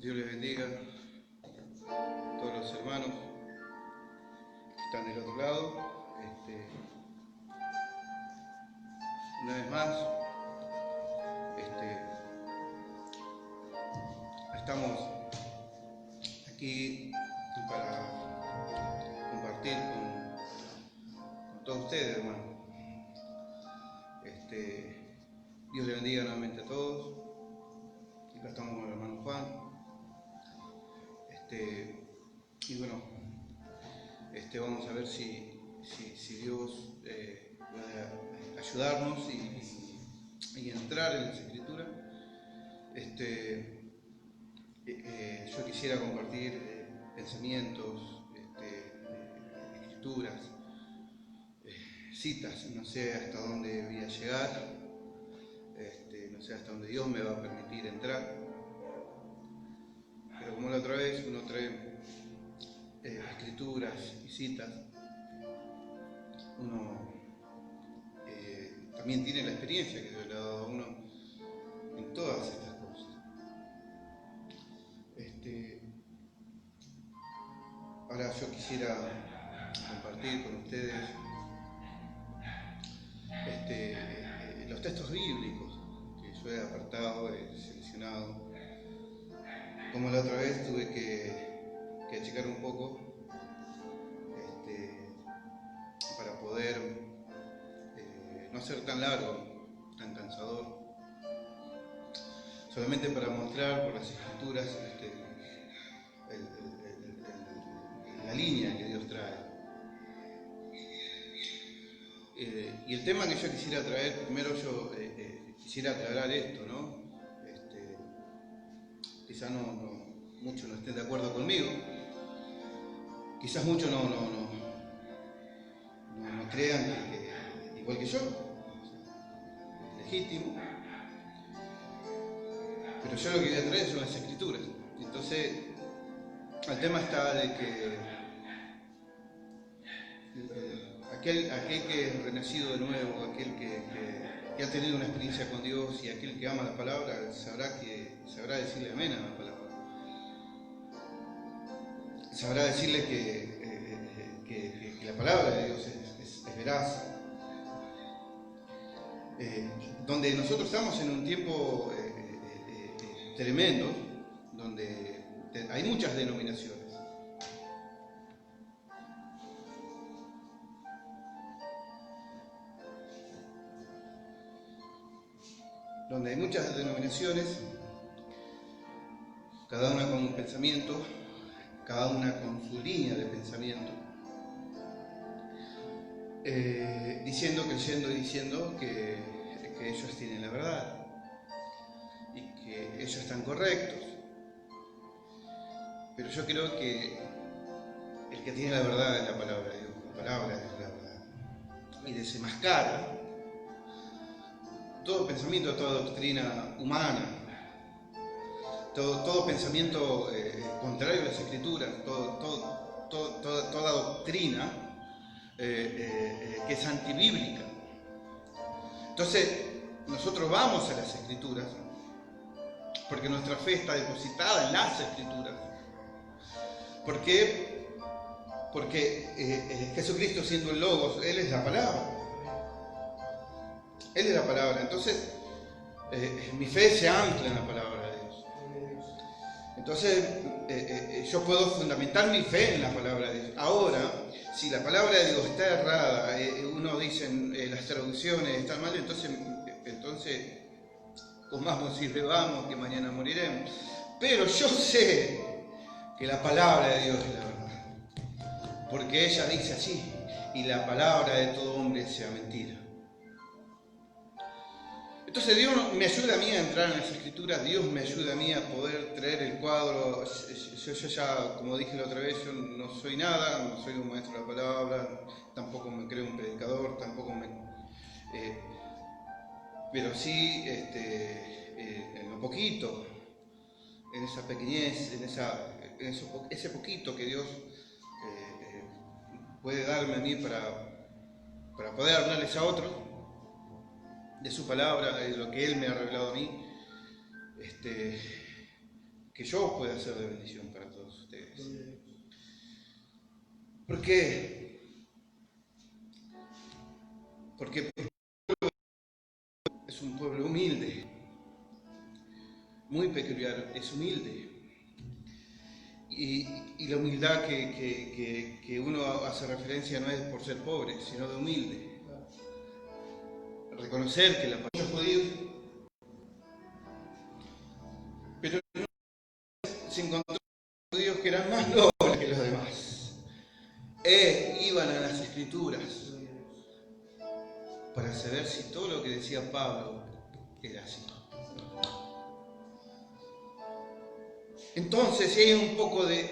Dios les bendiga a todos los hermanos que están del otro lado. Una vez más, estamos aquí para compartir con todos ustedes, hermanos. Dios les bendiga nuevamente a todos. Y acá estamos con el hermano Juan. Y bueno, vamos a ver si Dios puede ayudarnos y entrar en las Escrituras. Yo quisiera compartir pensamientos, escrituras, citas. No sé hasta dónde voy a llegar, no sé hasta dónde Dios me va a permitir entrar. Pero como la otra vez uno trae escrituras y citas, uno también tiene la experiencia que Dios le ha dado a uno en todas estas cosas. Ahora yo quisiera compartir con ustedes los textos bíblicos que yo he apartado, he seleccionado. Como la otra vez tuve que achicar un poco para poder no ser tan largo, tan cansador, solamente para mostrar por las Escrituras la línea que Dios trae. Y el tema que yo quisiera traer, primero yo quisiera aclarar esto, ¿no? Quizás muchos no estén de acuerdo conmigo, quizás muchos no crean que igual que yo, es legítimo, pero yo lo que voy a traer son las Escrituras. Entonces, el tema está de que aquel que es renacido de nuevo, aquel que ha tenido una experiencia con Dios y aquel que ama la palabra, sabrá decirle amén a la palabra. Sabrá decirle que la palabra de Dios es veraz. Donde nosotros estamos en un tiempo tremendo, donde hay muchas denominaciones. Donde hay muchas denominaciones, cada una con un pensamiento, cada una con su línea de pensamiento, creyendo y diciendo que ellos tienen la verdad y que ellos están correctos. Pero yo creo que el que tiene la verdad es la palabra de Dios, la palabra es la verdad, y desenmascara todo pensamiento, toda doctrina humana, todo pensamiento contrario a las Escrituras, toda doctrina que es antibíblica. Entonces, nosotros vamos a las Escrituras porque nuestra fe está depositada en las Escrituras. ¿Por qué? Porque Jesucristo, siendo el Logos, Él es la palabra. Él es la palabra. Entonces, mi fe se ancla en la palabra de Dios. Entonces, yo puedo fundamentar mi fe en la palabra de Dios. Ahora, si la palabra de Dios está errada, uno dice las traducciones están mal, entonces comamos y bebamos, que mañana moriremos. Pero yo sé que la palabra de Dios es la verdad, porque ella dice así: y la palabra de todo hombre sea mentira. Entonces Dios me ayuda a mí a entrar en las Escrituras, Dios me ayuda a mí a poder traer el cuadro. Yo ya, como dije la otra vez, yo no soy nada, no soy un maestro de la palabra, tampoco me creo un predicador, pero sí, en lo poquito, en esa pequeñez, ese poquito que Dios puede darme a mí para poder hablarles a otros de su palabra, de lo que Él me ha revelado a mí. que yo pueda ser de bendición para todos ustedes. ¿Por qué? Porque es un pueblo humilde, muy peculiar, es humilde. Y la humildad que uno hace referencia no es por ser pobre, sino de humilde. Reconocer que la muchos judíos, pero no se encontró judíos que eran más nobles que los demás. Iban a las Escrituras para saber si todo lo que decía Pablo era así. Entonces, si hay un poco de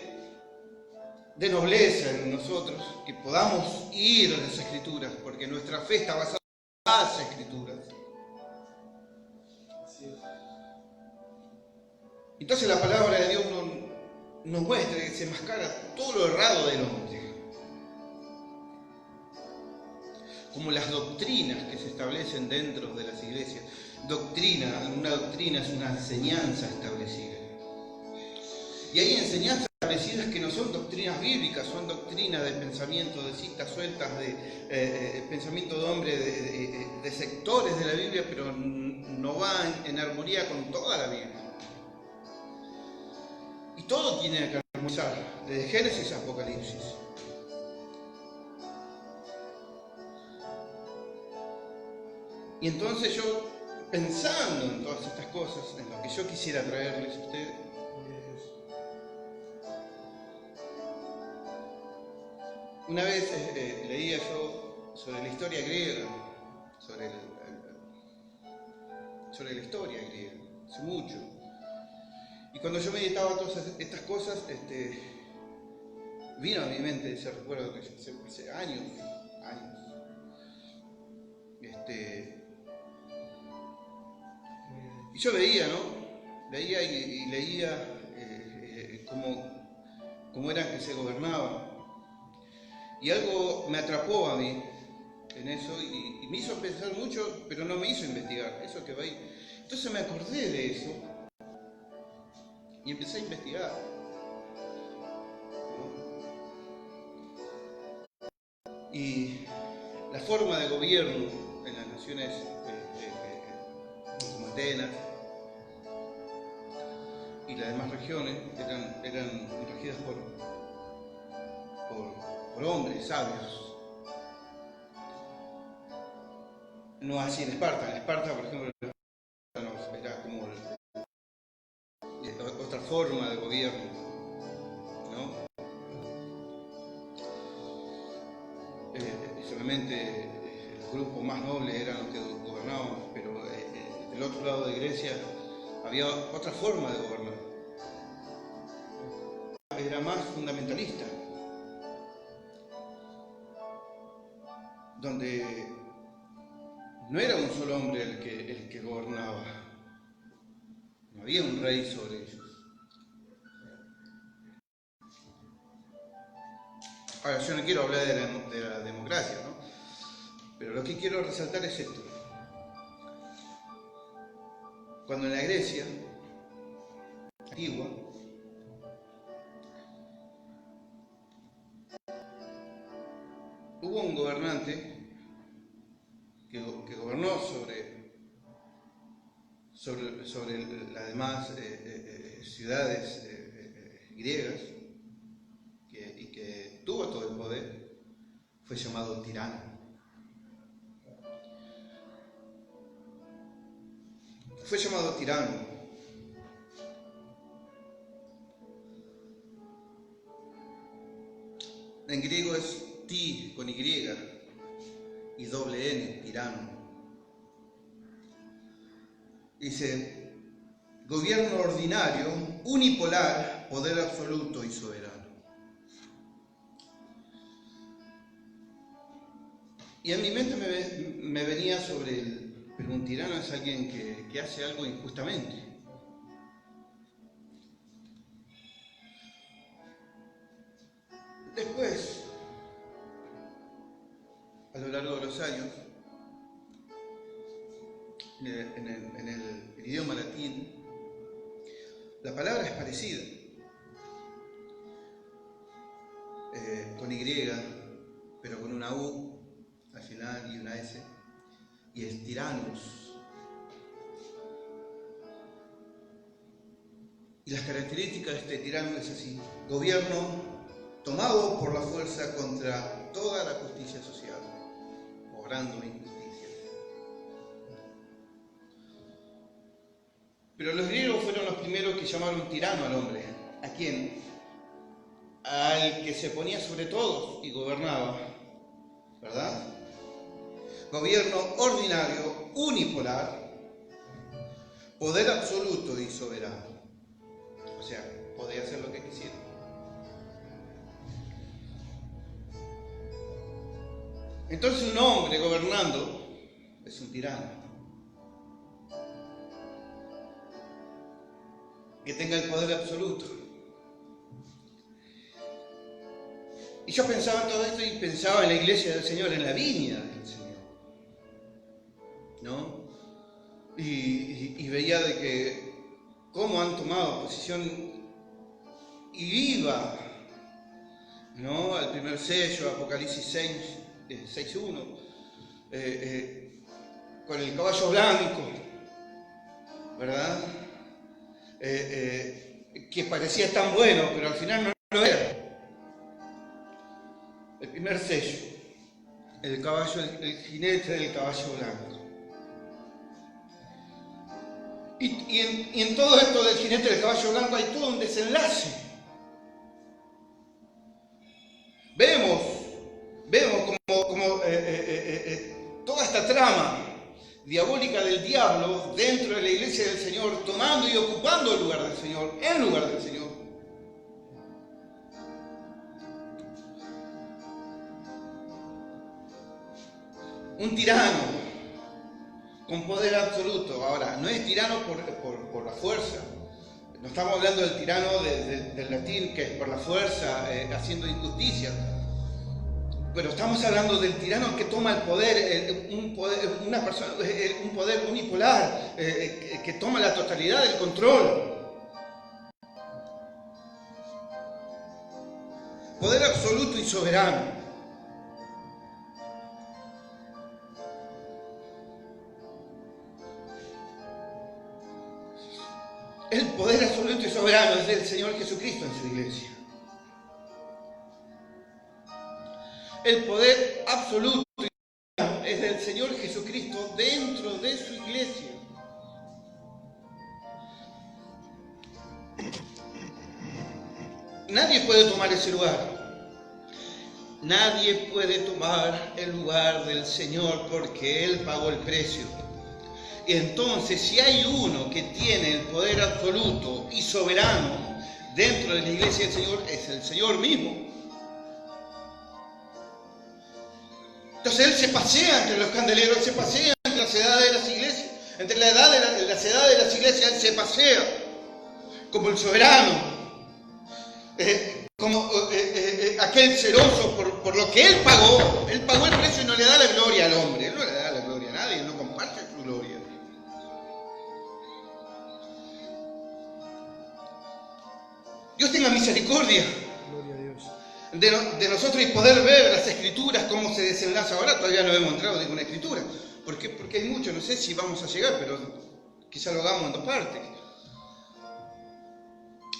nobleza en nosotros, que podamos ir a las Escrituras, porque nuestra fe está basada en las Escrituras. Entonces la palabra de Dios nos muestra que se enmascara todo lo errado del hombre. Como las doctrinas que se establecen dentro de las iglesias. Una doctrina es una enseñanza establecida. Y hay enseñanzas establecidas que no son doctrinas bíblicas, son doctrinas de pensamiento, de citas sueltas, de pensamiento de hombre, de sectores de la Biblia, pero no van en armonía con toda la Biblia. Y todo tiene que armonizar, desde Génesis a Apocalipsis. Y entonces yo, pensando en todas estas cosas, en lo que yo quisiera traerles a ustedes, una vez leía yo sobre la historia griega, sobre la historia griega, hace mucho. Y cuando yo meditaba todas estas cosas, vino a mi mente ese recuerdo que yo hace años. Y yo veía, ¿no? Veía y leía cómo era que se gobernaba. Y algo me atrapó a mí en eso y me hizo pensar mucho, pero no me hizo investigar. Eso que va ahí. Entonces me acordé de eso y empecé a investigar. Y la forma de gobierno en las naciones como Atenas y las demás regiones eran regidas por hombres sabios. No así en Esparta. En Esparta, por ejemplo, era como otra forma de gobierno, ¿no? Solamente los grupos más nobles eran los que gobernaban, pero del otro lado de Grecia había otra forma de gobernar. Era más fundamentalista, donde no era un solo hombre el que gobernaba, no había un rey sobre ellos. Ahora, yo no quiero hablar de la democracia, ¿no? Pero lo que quiero resaltar es esto. Cuando en la Grecia antigua hubo un gobernante que gobernó sobre las demás ciudades griegas y que tuvo todo el poder, fue llamado tirano. Fue llamado tirano. En griego es ti con Y y doble N, tirano. Dice, gobierno ordinario, unipolar, poder absoluto y soberano. Y en mi mente me venía sobre pero un tirano es alguien que hace algo injustamente. Después, a lo largo de los años, en el idioma latín, La palabra es parecida, con Y, pero con una U al final y una S, y es tiranos. Y las características de este tirano es así: gobierno tomado por la fuerza contra toda la justicia social, obrando injusticias. Pero los griegos fueron los primeros que llamaron tirano al hombre. ¿A quién? Al que se ponía sobre todos y gobernaba, ¿verdad? Gobierno ordinario, unipolar, poder absoluto y soberano. O sea, podía hacer lo que quisiera. Entonces un hombre gobernando es un tirano. Que tenga el poder absoluto. Y yo pensaba en todo esto y pensaba en la iglesia del Señor, en la viña del Señor, ¿no? Y veía de que cómo han tomado posición y viva, ¿no? Al primer sello, Apocalipsis 6:1, con el caballo blanco, ¿verdad? Que parecía tan bueno, pero al final no lo era. El primer sello, el jinete del caballo blanco. Y en todo esto del jinete del caballo blanco hay todo un desenlace. Vemos como toda esta trama diabólica del diablo dentro de la iglesia del Señor, tomando y ocupando el lugar del Señor, en lugar del Señor. Un tirano con poder absoluto. Ahora, no es tirano por la fuerza. No estamos hablando del tirano del latín, que es por la fuerza, haciendo injusticia. Pero estamos hablando del tirano que toma el poder, un poder unipolar, que toma la totalidad del control. Poder absoluto y soberano. El poder absoluto y soberano es del Señor Jesucristo en su iglesia. El poder absoluto y soberano es del Señor Jesucristo dentro de su iglesia. Nadie puede tomar ese lugar. Nadie puede tomar el lugar del Señor porque Él pagó el precio. Y entonces, si hay uno que tiene el poder absoluto y soberano dentro de la iglesia del Señor, es el Señor mismo. Entonces Él se pasea entre los candeleros, se pasea entre las edades de las iglesias, entre las edades de las iglesias, Él se pasea como el soberano, como aquel celoso por lo que Él pagó el precio y no le da la gloria al hombre, Él no le da la gloria a nadie, Él no comparte su gloria. Dios tenga misericordia de nosotros y poder ver las escrituras, cómo se desenlaza ahora. Todavía no hemos entrado en ninguna escritura. ¿Por qué? Porque hay mucho, no sé si vamos a llegar, pero quizá lo hagamos en 2 partes.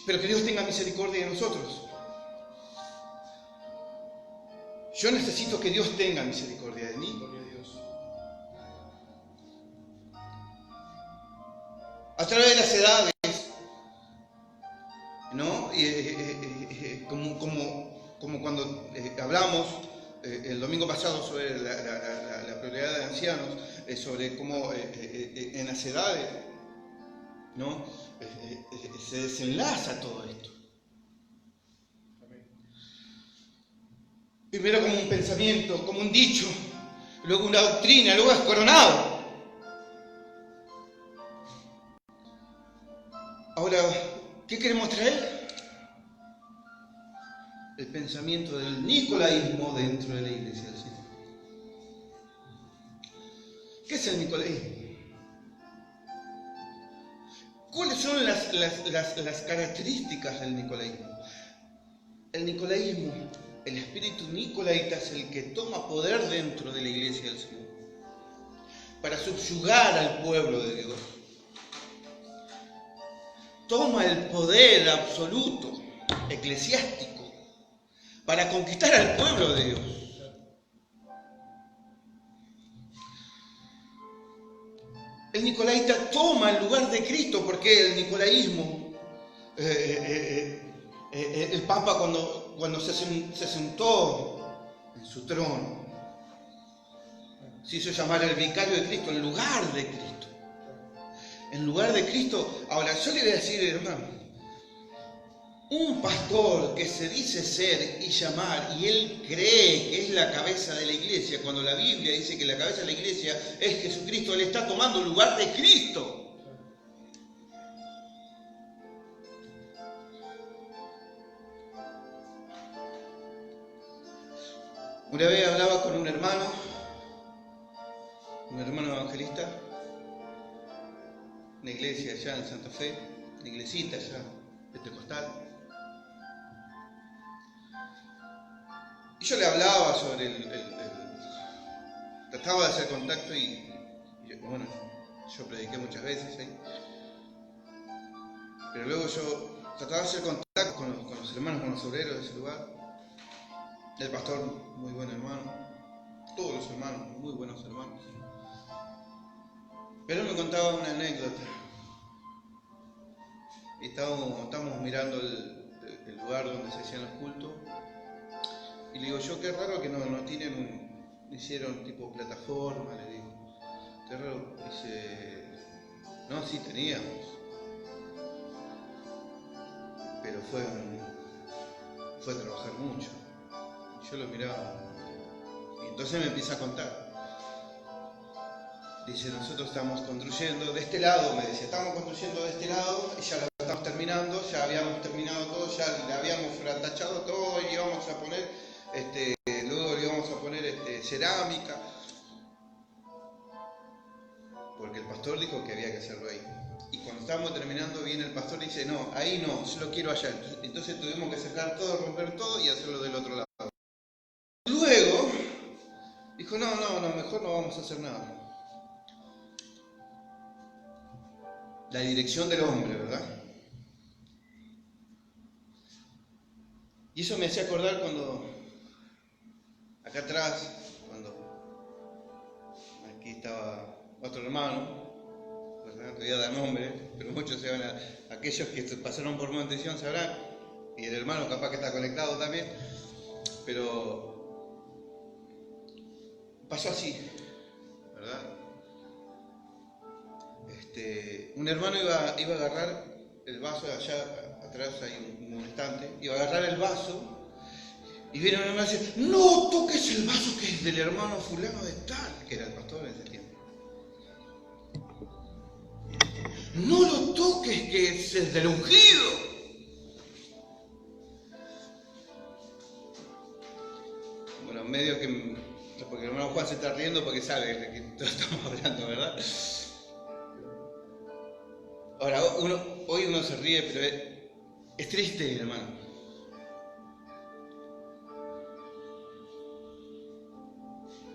Pero que Dios tenga misericordia de nosotros. Yo necesito que Dios tenga misericordia de mí. A través de las edades, ¿no? Como cuando hablamos el domingo pasado sobre la prioridad de ancianos, sobre cómo en las edades, ¿no? Se desenlaza todo esto. Primero como un pensamiento, como un dicho, luego una doctrina, luego es coronado. Ahora, ¿qué queremos traer? El pensamiento del nicolaísmo dentro de la iglesia del Señor. ¿Qué es el nicolaísmo? ¿Cuáles son las características del nicolaísmo? El nicolaísmo, el espíritu nicolaita es el que toma poder dentro de la iglesia del Señor para subyugar al pueblo de Dios. Toma el poder absoluto, eclesiástico, para conquistar al pueblo de Dios. El nicolaita toma el lugar de Cristo, porque el nicolaísmo, el Papa cuando se sentó en su trono, se hizo llamar el vicario de Cristo, en lugar de Cristo. En lugar de Cristo. Ahora, yo le voy a decir, hermano, un pastor que se dice ser y llamar, y él cree que es la cabeza de la iglesia, cuando la Biblia dice que la cabeza de la iglesia es Jesucristo, él está tomando el lugar de Cristo. Una vez hablaba con un hermano evangelista, una iglesia allá en Santa Fe, una iglesita allá, pentecostal. Y yo le hablaba sobre trataba de hacer contacto y bueno, yo prediqué muchas veces ahí. Pero luego yo trataba de hacer contacto con los hermanos, con los obreros de ese lugar. El pastor, muy buen hermano. Todos los hermanos, muy buenos hermanos. Pero él me contaba una anécdota. Y estábamos mirando el lugar donde se hacían los cultos. Y le digo yo, qué raro que no hicieron tipo plataforma, le digo. Qué raro. Dice, no, sí teníamos. Pero fue trabajar mucho. Y yo lo miraba. Y entonces me empieza a contar. Dice, nosotros estamos construyendo de este lado, me decía, estamos construyendo de este lado y ya lo estamos terminando, ya habíamos terminado todo, ya le habíamos tachado todo y íbamos a poner, luego le íbamos a poner cerámica, porque el pastor dijo que había que hacerlo ahí. Y cuando estábamos terminando viene el pastor y dice, no, ahí no, yo lo quiero allá. Entonces tuvimos que sacar todo, romper todo y hacerlo del otro lado. Luego dijo, no, mejor no vamos a hacer nada. La dirección del hombre, ¿verdad? Y eso me hacía acordar cuando, acá atrás, cuando aquí estaba otro hermano, ¿verdad? Te voy a dar nombre, pero muchos se van aquellos que pasaron por Montesión sabrán, y el hermano capaz que está conectado también, pero pasó así, ¿verdad? Un hermano iba a agarrar el vaso, allá atrás hay un estante, iba a agarrar el vaso y viene un hermano y dice, no toques el vaso que es del hermano fulano de tal, que era el pastor en ese tiempo. No lo toques, que es del ungido. Bueno, medio que, porque el hermano Juan se está riendo porque sabe de que todos estamos hablando, ¿verdad? Ahora, hoy uno se ríe, pero es triste, hermano.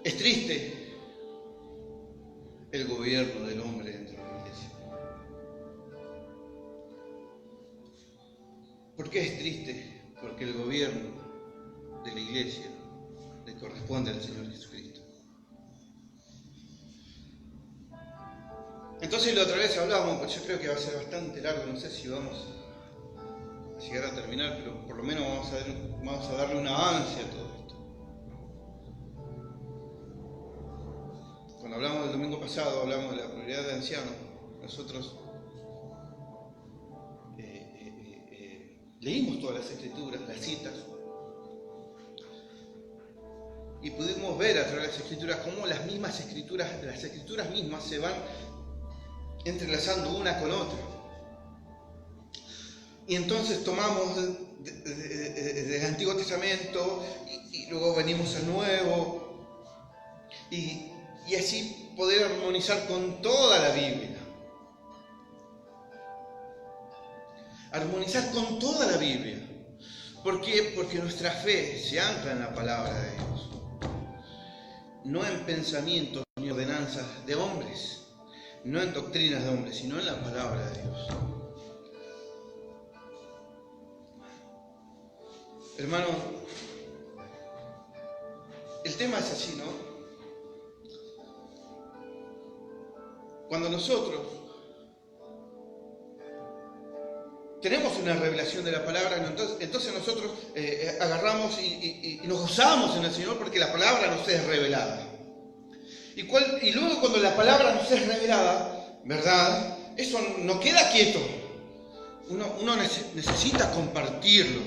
Es triste el gobierno del hombre dentro de la iglesia. ¿Por qué es triste? Porque el gobierno de la iglesia le corresponde al Señor Jesucristo. Entonces la otra vez hablábamos, pues yo creo que va a ser bastante largo, no sé si vamos a llegar a terminar, pero por lo menos vamos a darle un avance a todo esto. Cuando hablamos del domingo pasado, hablamos de la prioridad de ancianos, nosotros leímos todas las escrituras, las citas, y pudimos ver a través de las escrituras cómo las escrituras mismas se van entrelazando una con otra. Y entonces tomamos del Antiguo Testamento y luego venimos al Nuevo y así poder armonizar con toda la Biblia. armonizar con toda la Biblia. ¿Por qué? Porque nuestra fe se ancla en la palabra de Dios, no en pensamientos ni ordenanzas de hombres, no en doctrinas de hombres, sino en la palabra de Dios. Hermano, el tema es así, ¿no? Cuando nosotros tenemos una revelación de la palabra, entonces nosotros agarramos y nos gozamos en el Señor porque la palabra nos es revelada. Y luego cuando la palabra nos es revelada, ¿verdad? Eso no queda quieto. Uno necesita compartirlo.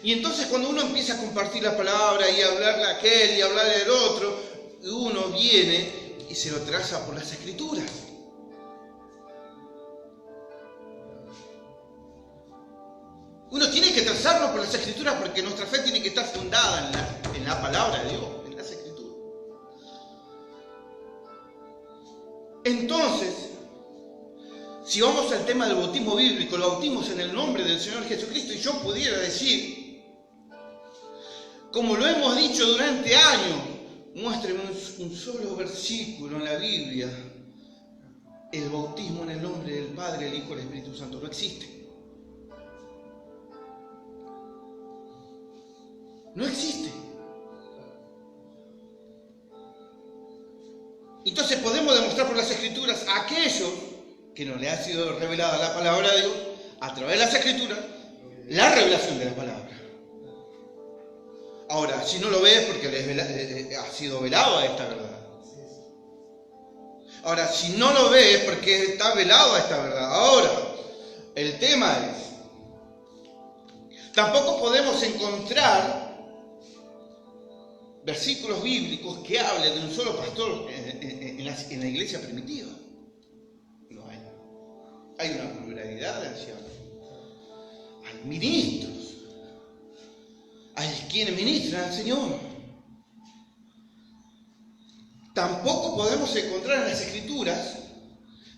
Y entonces cuando uno empieza a compartir la palabra y a hablarle a aquel y a hablarle al otro, uno viene y se lo traza por las Escrituras. Uno tiene que trazarlo por las Escrituras porque nuestra fe tiene que estar fundada en la palabra de Dios, en las Escrituras. Entonces, si vamos al tema del bautismo bíblico, lo bautimos en el nombre del Señor Jesucristo, y yo pudiera decir, como lo hemos dicho durante años, muéstreme un solo versículo en la Biblia, el bautismo en el nombre del Padre, el Hijo y el Espíritu Santo. No existe. No existe. Entonces podemos demostrar por las Escrituras a aquellos que no le ha sido revelada la palabra de Dios, a través de las Escrituras, la revelación de la palabra. Ahora, si no lo ves, porque ha sido velado esta verdad. Ahora, si no lo ves, porque está velado esta verdad. Ahora, el tema es, tampoco podemos encontrar versículos bíblicos que hablen de un solo pastor en la iglesia primitiva. No hay. Hay una pluralidad de ancianos. Hay ministros. Hay quienes ministran al Señor. Tampoco podemos encontrar en las Escrituras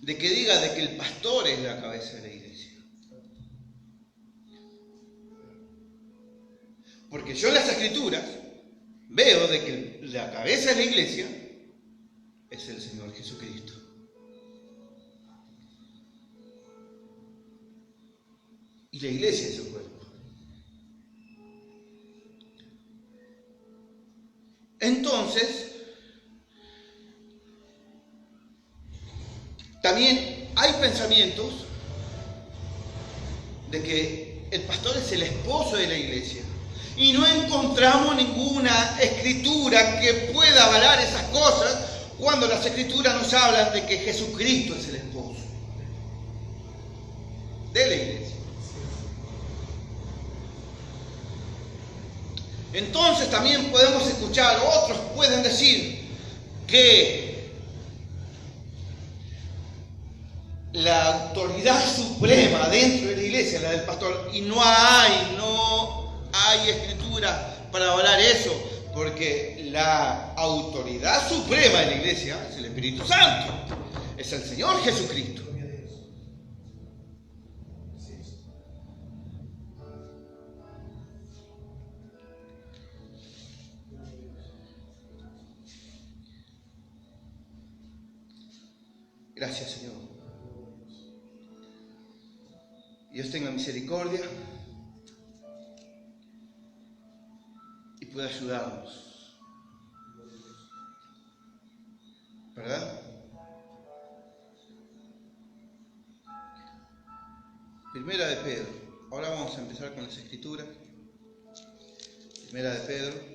de que diga de que el pastor es la cabeza de la iglesia. Porque yo en las Escrituras veo de que la cabeza de la iglesia es el Señor Jesucristo. Y la iglesia es su cuerpo. Entonces, también hay pensamientos de que el pastor es el esposo de la iglesia. Y no encontramos ninguna escritura que pueda avalar esas cosas cuando las escrituras nos hablan de que Jesucristo es el esposo de la iglesia. Entonces también podemos escuchar, otros pueden decir que la autoridad suprema dentro de la iglesia es la del pastor, y no hay escritura para avalar eso, porque la autoridad suprema de la iglesia es el Espíritu Santo, es el Señor Jesucristo. Gracias, Señor. Dios tenga misericordia y pueda ayudarnos. ¿Verdad? Primera de Pedro. Ahora vamos a empezar con las Escrituras. Primera de Pedro.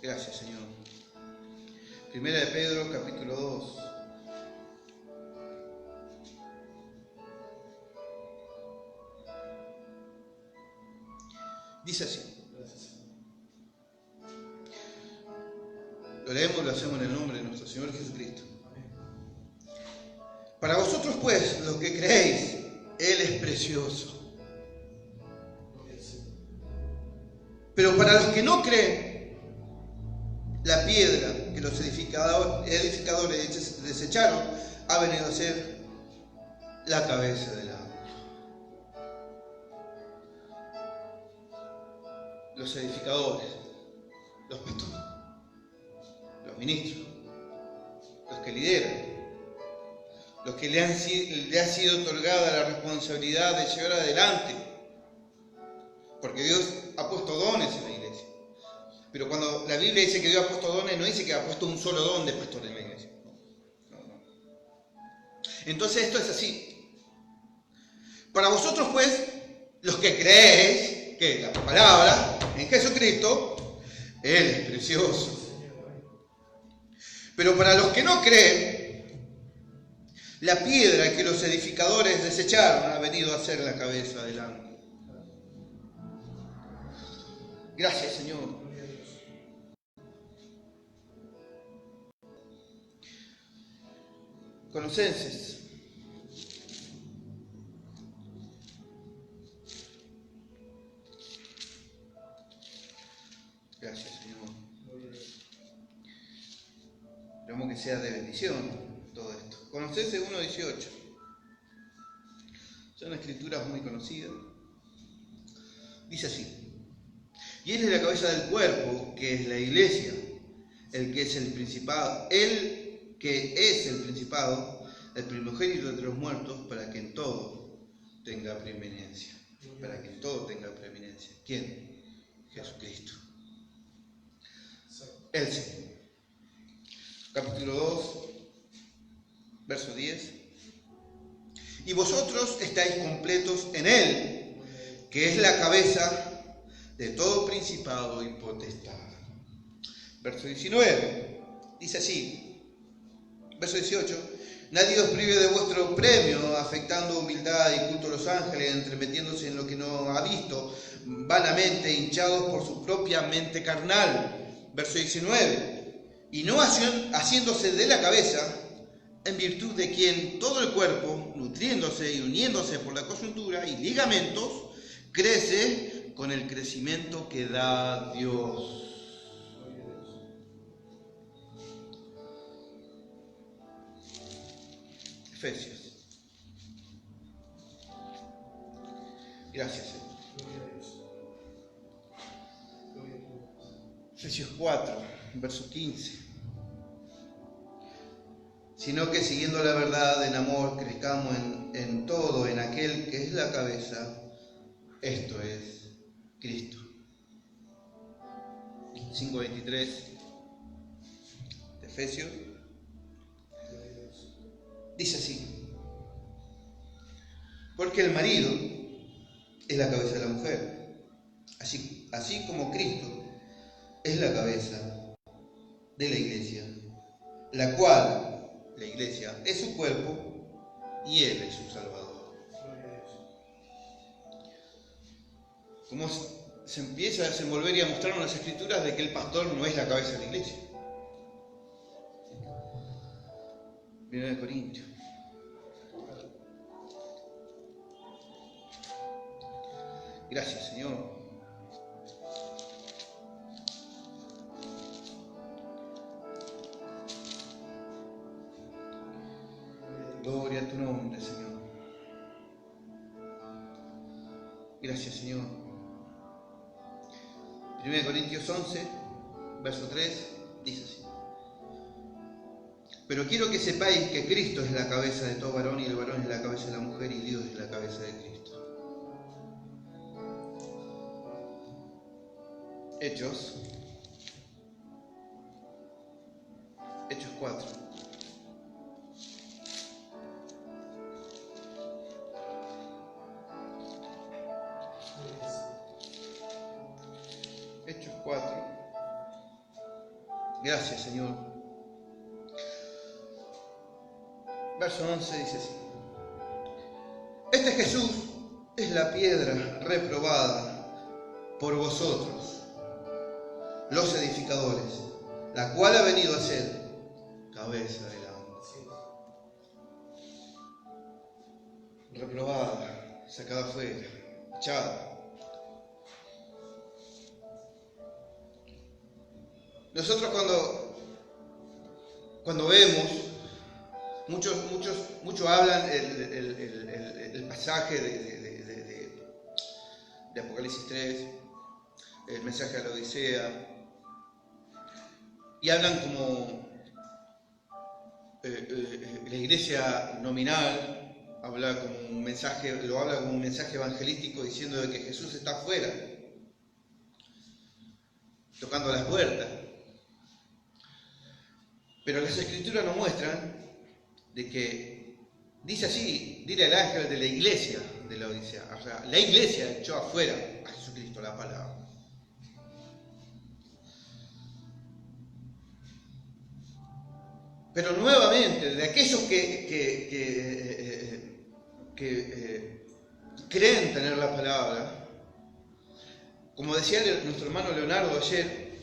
Gracias, Señor. Primera de Pedro, capítulo 2. Dice así. Lo leemos, lo hacemos en el nombre de nuestro Señor Jesucristo. Para vosotros, pues, los que creéis, Él es precioso. Pero para los que no creen, la piedra que los edificadores desecharon ha venido a ser la cabeza del ángulo. Los edificadores, los pastores, los ministros, los que lideran, los que le ha sido otorgada la responsabilidad de llevar adelante, porque Dios ha puesto dones en la iglesia. Pero cuando la Biblia dice que Dios ha puesto dones, no dice que ha puesto un solo don de pastor en la iglesia. No. Entonces esto es así. Para vosotros, pues, los que creéis que la palabra en Jesucristo, Él es precioso. Pero para los que no creen, la piedra que los edificadores desecharon ha venido a ser la cabeza del ángulo. Gracias, Señor. Colosenses. Gracias, Señor. Esperamos que sea de bendición todo esto. Colosenses 1:18. Son escrituras muy conocidas. Dice así: y Él es la cabeza del cuerpo, que es la iglesia, el que es el principado, el primogénito entre los muertos, para que en todo tenga preeminencia. Para que en todo tenga preeminencia. ¿Quién? Jesucristo. El Señor. Capítulo 2, verso 10. Y vosotros estáis completos en Él, que es la cabeza de todo principado y potestad. Verso 19. Dice así. Verso 18. Nadie os prive de vuestro premio, afectando humildad y culto a los ángeles, entremetiéndose en lo que no ha visto, vanamente hinchados por su propia mente carnal. Verso 19. Y no haciéndose de la cabeza, en virtud de quien todo el cuerpo, nutriéndose y uniéndose por la coyuntura y ligamentos, crece con el crecimiento que da Dios. Efesios. Gracias, Señor. Efesios 4, verso 15. Sino que siguiendo la verdad en amor, crezcamos en todo, en aquel que es la cabeza, esto es Cristo. 5:23 de Efesios. Dice así: porque el marido es la cabeza de la mujer, así como Cristo es la cabeza de la iglesia, la cual, la iglesia, es su cuerpo y Él es su Salvador. Como se empieza a desenvolver y a mostrar en las Escrituras de que el pastor no es la cabeza de la iglesia. 1 Corintios. Gracias, Señor. Gloria a tu nombre, Señor. Gracias, Señor. 1 Corintios 11, verso 3, dice así: pero quiero que sepáis que Cristo es la cabeza de todo varón, y el varón es la cabeza de la mujer, y Dios es la cabeza de Cristo. Hechos 4. Hechos 4. Gracias, Señor. Verso 11 dice así: este Jesús es la piedra reprobada por vosotros, los edificadores, la cual ha venido a ser cabeza del ángulo. Reprobada, sacada afuera, echada. Nosotros cuando vemos, muchos hablan el pasaje de Apocalipsis 3, el mensaje a la Odisea, y hablan como la iglesia nominal habla como un mensaje evangelístico diciendo de que Jesús está afuera, tocando las puertas. Pero las Escrituras nos muestran de que dice así, dile al ángel de la iglesia de la Odisea, o sea, la iglesia echó afuera a Jesucristo, la palabra. Pero nuevamente, de aquellos que creen tener la palabra, como decía nuestro hermano Leonardo ayer,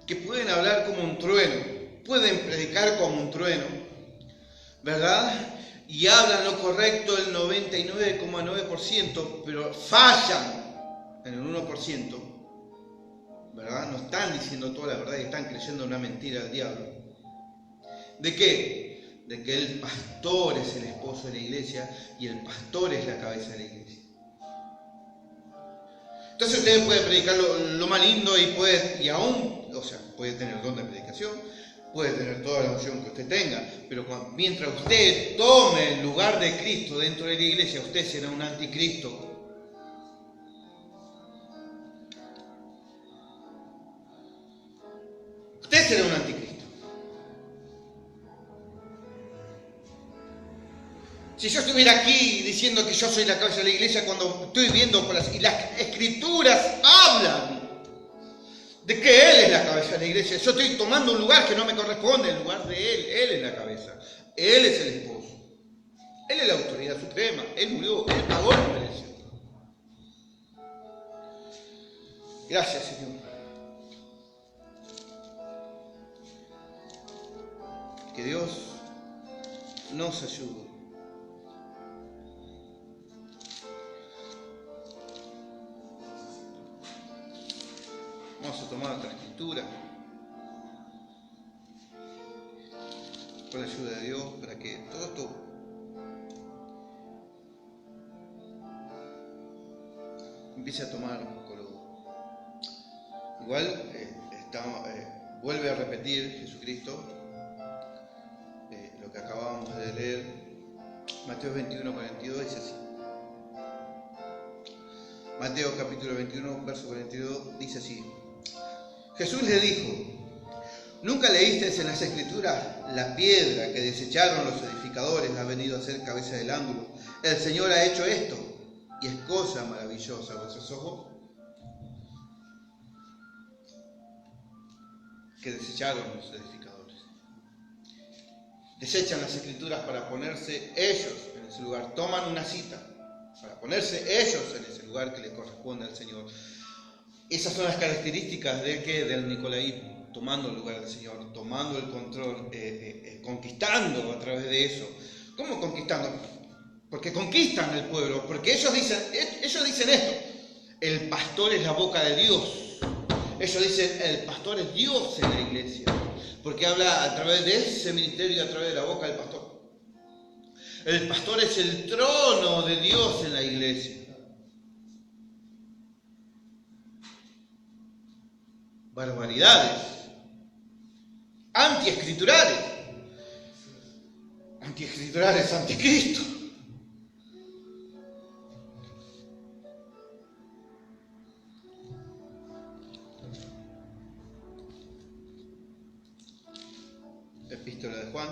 que pueden hablar como un trueno, pueden predicar como un trueno, ¿verdad? Y hablan lo correcto el 99,9%, pero fallan en el 1%, ¿verdad? No están diciendo toda la verdad y están creyendo una mentira al diablo. ¿De qué? De que el pastor es el esposo de la iglesia y el pastor es la cabeza de la iglesia. Entonces ustedes pueden predicar lo más lindo y puede tener el don de predicación, puede tener toda la unción que usted tenga, pero mientras usted tome el lugar de Cristo dentro de la iglesia, usted será un anticristo. Usted será un anticristo. Si yo estuviera aquí diciendo que yo soy la cabeza de la iglesia, cuando estoy viendo y las Escrituras hablan de que Él es la cabeza de la iglesia, yo estoy tomando un lugar que no me corresponde, el lugar de Él es la cabeza, Él es el esposo, Él es la autoridad suprema, Él murió, Él pagó el precio. Gracias, Señor. Que Dios nos ayude. Vamos a tomar otra escritura con la ayuda de Dios para que todo esto empiece a tomar color. Igual vuelve a repetir Jesucristo lo que acabábamos de leer, Mateo 21:42 dice así. Mateo capítulo 21, verso 42 dice así. Jesús le dijo: ¿nunca leísteis en las Escrituras la piedra que desecharon los edificadores ha venido a ser cabeza del ángulo? El Señor ha hecho esto y es cosa maravillosa a vuestros ojos. Que desecharon los edificadores. Desechan las Escrituras para ponerse ellos en ese lugar. Toman una cita para ponerse ellos en ese lugar que les corresponde al Señor. Esas son las características del nicolaísmo, tomando el lugar del Señor, tomando el control, conquistando a través de eso. ¿Cómo conquistando? Porque conquistan el pueblo, porque ellos dicen esto: el pastor es la boca de Dios. Ellos dicen: el pastor es Dios en la iglesia, porque habla a través de ese ministerio y a través de la boca del pastor. El pastor es el trono de Dios en la iglesia. Barbaridades, antiescriturales, anticristo. Epístola de Juan,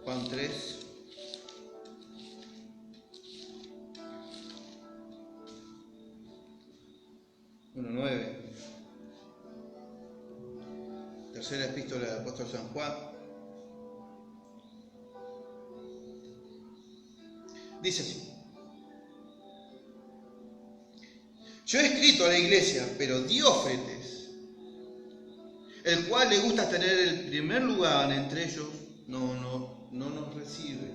Juan 3. Tercera epístola del apóstol San Juan. Dice así: yo he escrito a la iglesia, pero Diófretes, el cual le gusta tener el primer lugar entre ellos, no nos recibe.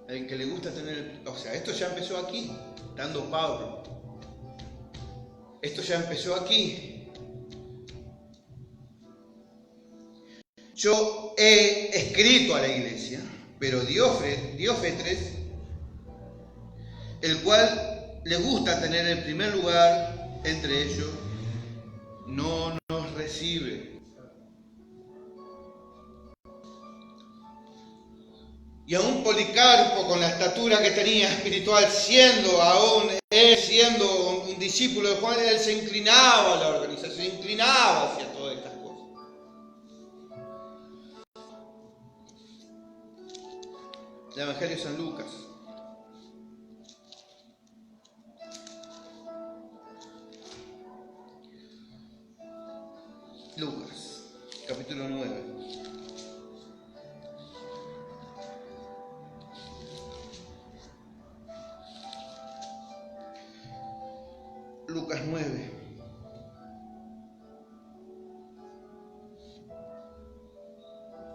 el que le gusta tener... O sea, esto ya empezó aquí, dando Pablo. Esto ya empezó aquí. Yo he escrito a la iglesia, pero Diófetres, el cual le gusta tener el primer lugar entre ellos, no nos recibe. Y aún Policarpo, con la estatura que tenía espiritual, siendo un discípulo de Juan, él se inclinaba a la organización, se inclinaba hacia todas estas cosas. El Evangelio de San Lucas. Lucas, capítulo 9. Lucas 9.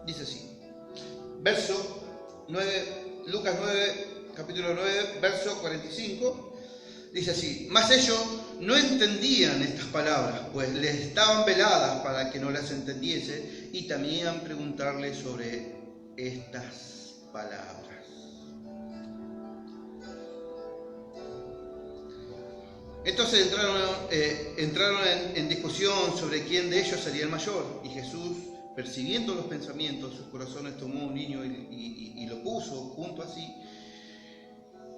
Dice así. Verso 9, Lucas 9, capítulo 9, verso 45. Dice así: mas ellos no entendían estas palabras, pues les estaban veladas para que no las entendiese, y temían preguntarle sobre estas palabras. Entonces entraron en discusión sobre quién de ellos sería el mayor. Y Jesús, percibiendo los pensamientos, sus corazones, tomó un niño y lo puso junto a sí,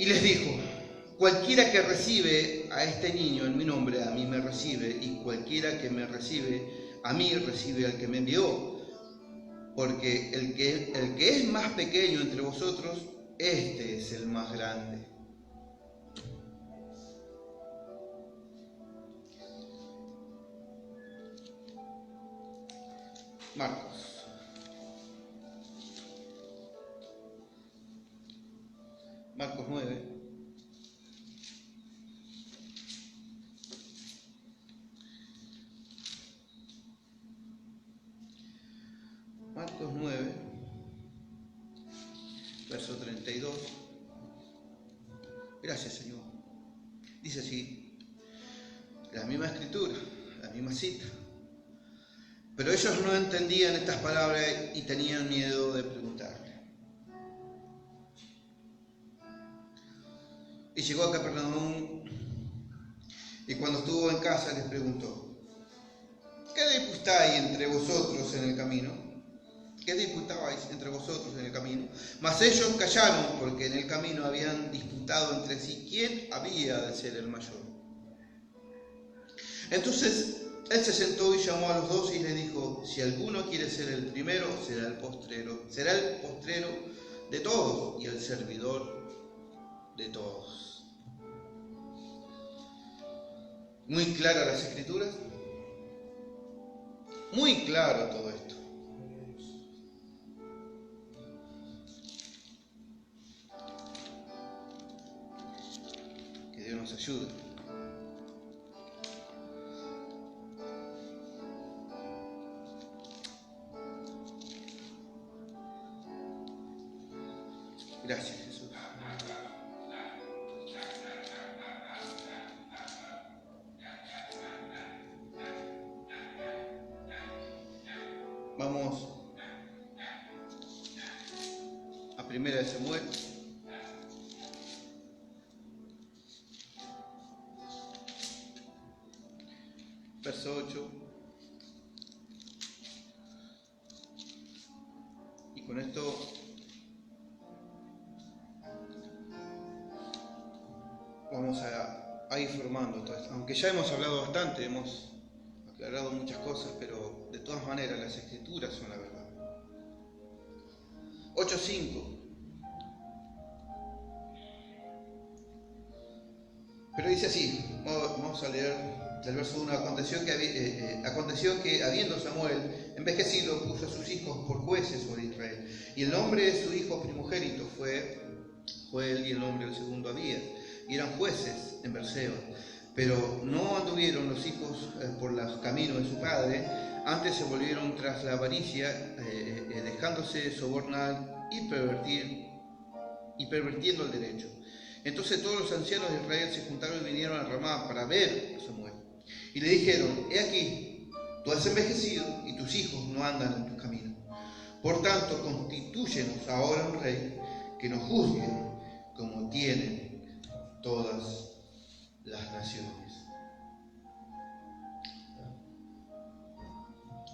y les dijo: cualquiera que recibe a este niño en mi nombre, a mí me recibe, y cualquiera que me recibe, a mí recibe al que me envió. Porque el que es más pequeño entre vosotros, este es el más grande. Marcos. Marcos 9. Marcos 9, verso 32. Gracias, Señor. Dice así, la misma escritura, la misma cita. Pero ellos no entendían estas palabras y tenían miedo de preguntarle. Y llegó a Capernaum, y cuando estuvo en casa les preguntó: ¿qué disputáis entre vosotros en el camino? ¿Qué disputabais entre vosotros en el camino? Mas ellos callaron, porque en el camino habían disputado entre sí quién había de ser el mayor. Entonces él se sentó y llamó a los 12 y les dijo: si alguno quiere ser el primero, será el postrero de todos y el servidor de todos. Muy claras las escrituras, muy claro todo esto. Que Dios nos ayude. Gracias, Jesús. Vamos a 1 de Samuel. Verso 8. Y con esto vamos a ir formando todo esto. Aunque ya hemos hablado bastante, hemos aclarado muchas cosas, pero de todas maneras las escrituras son la verdad. 8:5. Pero dice así, vamos a leer del verso 1. Aconteció que habiendo Samuel envejecido, puso a sus hijos por jueces sobre Israel. Y el nombre de su hijo primogénito fue Joel, y el nombre del segundo Abías. Y eran jueces en Berseba. Pero no anduvieron los hijos por los caminos de su padre, antes se volvieron tras la avaricia, dejándose sobornar y pervertir y pervirtiendo el derecho. Entonces todos los ancianos de Israel se juntaron y vinieron a Ramá para ver a Samuel. Y le dijeron: he aquí, tú has envejecido y tus hijos no andan en tus caminos. Por tanto, constitúyenos ahora un rey que nos juzgue como tienen todas las naciones.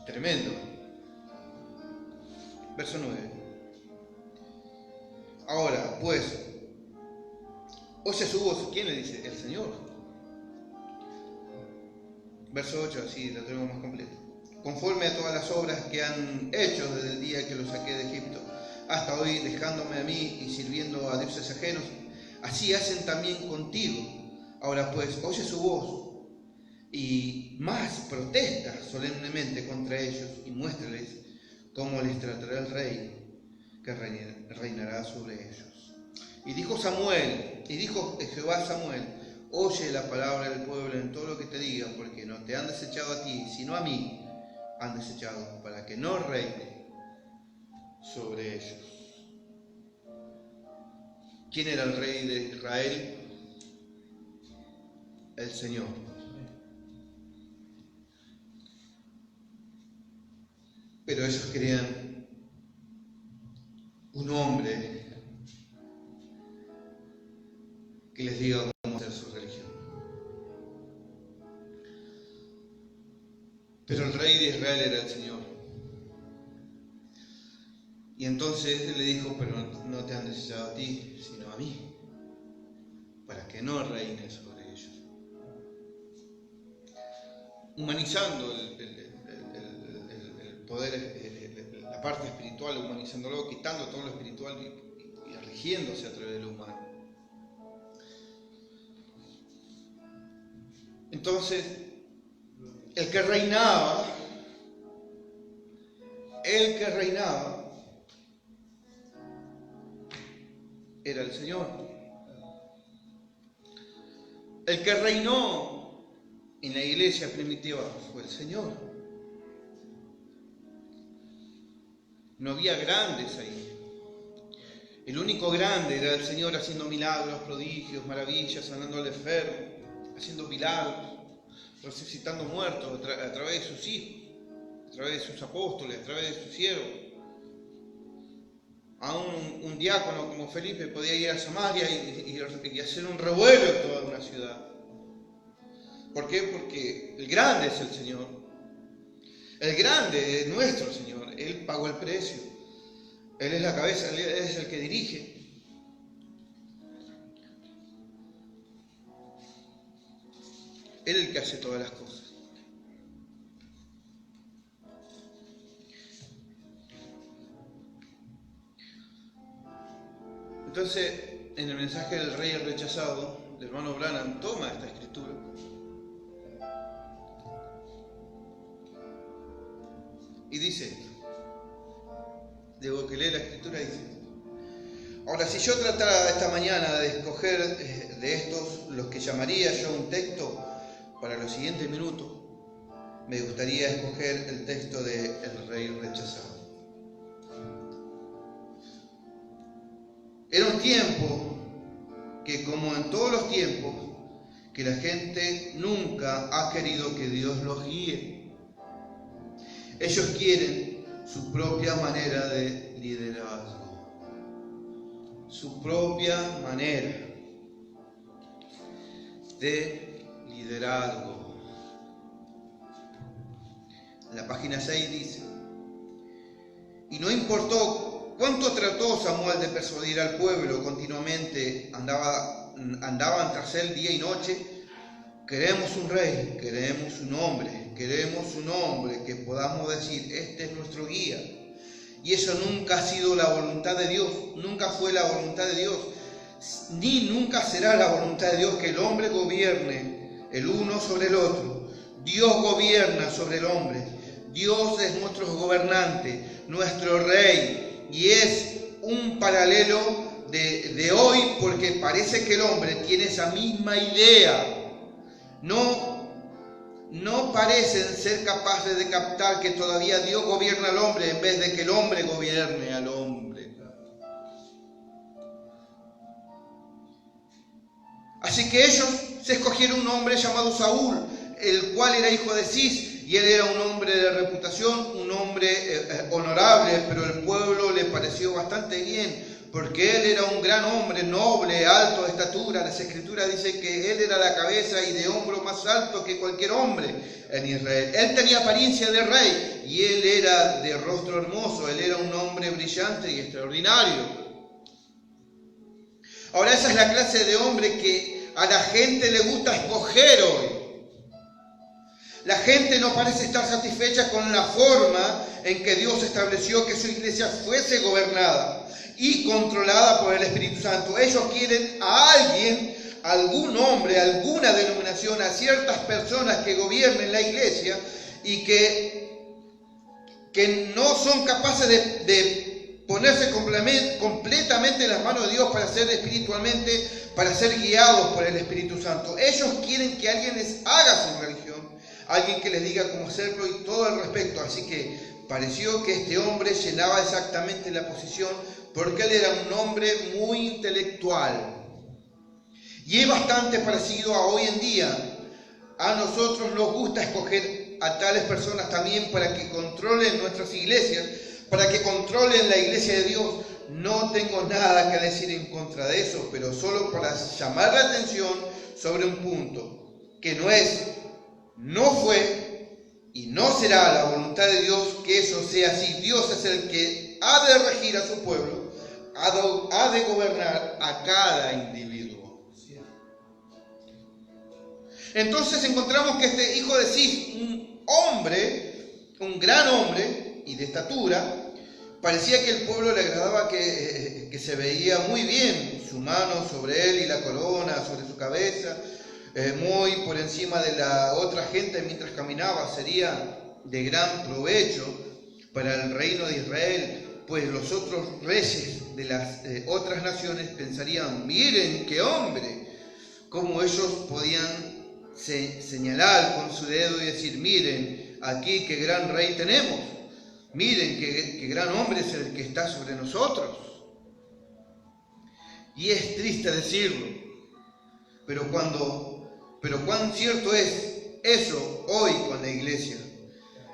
Tremendo. Verso 9. Ahora, pues, oye su voz. ¿Quién le dice? El Señor. Verso 8, así lo tenemos más completo. Conforme a todas las obras que han hecho desde el día que los saqué de Egipto hasta hoy, dejándome a mí y sirviendo a dioses ajenos, así hacen también contigo. Ahora pues, oye su voz y más protesta solemnemente contra ellos y muéstrales cómo les tratará el rey que reinará sobre ellos. Y dijo Jehová a Samuel: oye la palabra del pueblo en todo lo que te digan, porque no te han desechado a ti, sino a mí han desechado, para que no reine sobre ellos. ¿Quién era el rey de Israel? El Señor. Pero ellos querían un hombre que les diga cómo hacer su religión. Pero el rey de Israel era el Señor. Y entonces él le dijo: pero no te han desechado a ti, sino a mí, para que no reines sobre ellos. Humanizando el poder, la parte espiritual, humanizándolo, quitando todo lo espiritual y rigiéndose a través de lo humano. Entonces, el que reinaba era el Señor. El que reinó en la iglesia primitiva fue el Señor. No había grandes ahí. El único grande era el Señor, haciendo milagros, prodigios, maravillas, sanando al enfermo, haciendo milagros, resucitando muertos a través de sus hijos, a través de sus apóstoles, a través de sus siervos. Aún un diácono como Felipe podía ir a Samaria y hacer un revuelo en toda una ciudad. ¿Por qué? Porque el grande es el Señor. El grande es nuestro Señor. Él pagó el precio. Él es la cabeza, Él es el que dirige. Él es el que hace todas las cosas. Entonces, en el mensaje del rey rechazado, el hermano Branham toma esta escritura y dice, debo que lee la escritura, dice: ahora, si yo tratara esta mañana de escoger de estos los que llamaría yo un texto para los siguientes minutos, me gustaría escoger el texto de El rey rechazado. Era un tiempo que, como en todos los tiempos, que la gente nunca ha querido que Dios los guíe. Ellos quieren su propia manera de liderazgo. Su propia manera de liderazgo. En la página 6 dice: y no importó cuánto trató Samuel de persuadir al pueblo, continuamente andaban tras él día y noche. Queremos un rey, queremos un hombre que podamos decir: este es nuestro guía. Y eso nunca ha sido la voluntad de Dios, nunca fue la voluntad de Dios, ni nunca será la voluntad de Dios que el hombre gobierne el uno sobre el otro. Dios gobierna sobre el hombre. Dios es nuestro gobernante, nuestro rey. Y es un paralelo de hoy, porque parece que el hombre tiene esa misma idea. No parecen ser capaces de captar que todavía Dios gobierna al hombre en vez de que el hombre gobierne al hombre. Así que ellos se escogieron un hombre llamado Saúl, el cual era hijo de Cis, y él era un hombre de reputación, un hombre honorable, pero el pueblo le pareció bastante bien, porque él era un gran hombre, noble, alto de estatura. Las Escrituras dicen que él era la cabeza y de hombro más alto que cualquier hombre en Israel. Él tenía apariencia de rey y él era de rostro hermoso, él era un hombre brillante y extraordinario. Ahora, esa es la clase de hombre que a la gente le gusta escoger hoy. La gente no parece estar satisfecha con la forma en que Dios estableció que su iglesia fuese gobernada y controlada por el Espíritu Santo. Ellos quieren a alguien, algún hombre, alguna denominación, a ciertas personas que gobiernen la iglesia y que no son capaces de ponerse completamente en las manos de Dios para ser espiritualmente, para ser guiados por el Espíritu Santo. Ellos quieren que alguien les haga su religión, alguien que les diga cómo hacerlo y todo al respecto. Así que pareció que este hombre llenaba exactamente la posición porque él era un hombre muy intelectual. Y es bastante parecido a hoy en día. A nosotros nos gusta escoger a tales personas también para que controlen nuestras iglesias, para que controlen la iglesia de Dios. No tengo nada que decir en contra de eso, pero solo para llamar la atención sobre un punto, que no fue y no será la voluntad de Dios que eso sea así. Dios es el que ha de regir a su pueblo, ha de gobernar a cada individuo. Entonces encontramos que este hijo de Cis, un hombre, un gran hombre y de estatura, parecía que el pueblo le agradaba, que se veía muy bien, su mano sobre él y la corona sobre su cabeza, muy por encima de la otra gente mientras caminaba. Sería de gran provecho para el reino de Israel, pues los otros reyes de las otras naciones pensarían: miren qué hombre, cómo ellos podían señalar con su dedo y decir: miren aquí qué gran rey tenemos, miren qué gran hombre es el que está sobre nosotros. Y es triste decirlo, pero cuán cierto es eso hoy con la iglesia.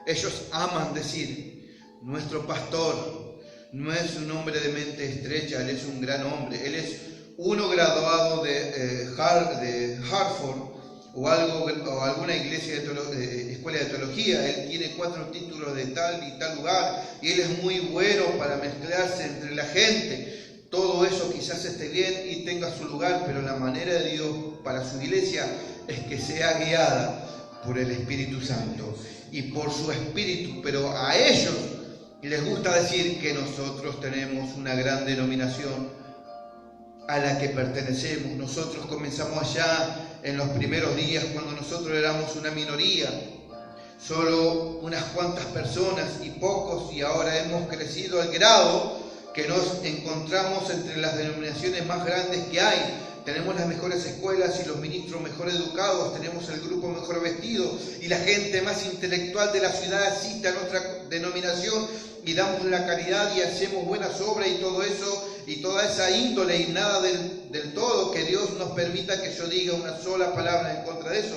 Ellos aman decir: nuestro pastor no es un hombre de mente estrecha, él es un gran hombre, él es uno graduado de Hartford o alguna iglesia escuela de teología. Él tiene 4 títulos de tal y tal lugar y él es muy bueno para mezclarse entre la gente. Todo eso quizás esté bien y tenga su lugar, pero la manera de Dios para su iglesia es que sea guiada por el Espíritu Santo y por su Espíritu. Pero a ellos les gusta decir que nosotros tenemos una gran denominación a la que pertenecemos. Nosotros comenzamos allá en los primeros días, cuando nosotros éramos una minoría, solo unas cuantas personas y pocos, y ahora hemos crecido al grado que nos encontramos entre las denominaciones más grandes que hay. Tenemos las mejores escuelas y los ministros mejor educados, tenemos el grupo mejor vestido y la gente más intelectual de la ciudad asiste a nuestra denominación y damos la caridad y hacemos buenas obras y todo eso y toda esa índole, y nada del todo que Dios nos permita que yo diga una sola palabra en contra de eso,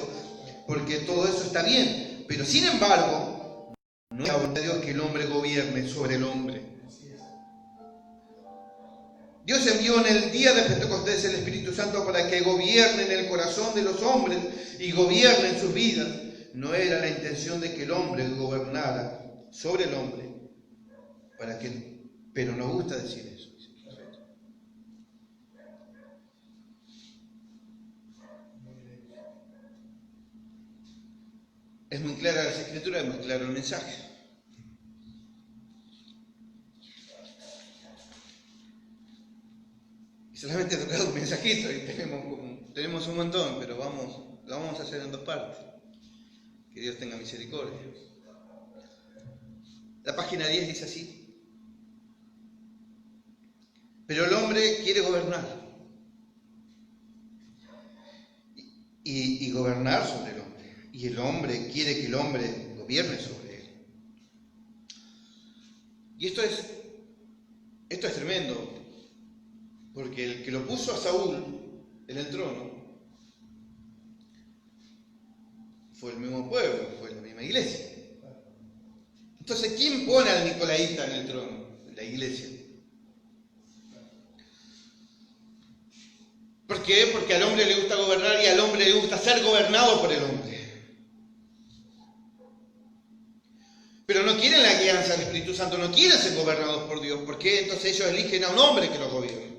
porque todo eso está bien. Pero sin embargo, no es la voluntad de Dios que el hombre gobierne sobre el hombre. Dios envió en el día de Pentecostés el Espíritu Santo para que gobierne en el corazón de los hombres y gobierne en sus vidas. No era la intención de que el hombre gobernara sobre el hombre, pero nos gusta decir eso. Es muy clara la Escritura, es muy claro el mensaje. Solamente he tocado un mensajito y tenemos un montón, pero lo vamos a hacer en 2 partes. Que Dios tenga misericordia. La página 10 dice así: pero el hombre quiere gobernar y gobernar sobre el hombre, y el hombre quiere que el hombre gobierne sobre él. Y esto es tremendo. Porque el que lo puso a Saúl en el trono fue el mismo pueblo, fue la misma iglesia. Entonces, ¿quién pone al nicolaíta en el trono? La iglesia. ¿Por qué? Porque al hombre le gusta gobernar y al hombre le gusta ser gobernado por el hombre. Pero no quieren la guianza del Espíritu Santo, no quieren ser gobernados por Dios. ¿Por qué? Entonces ellos eligen a un hombre que los gobierne.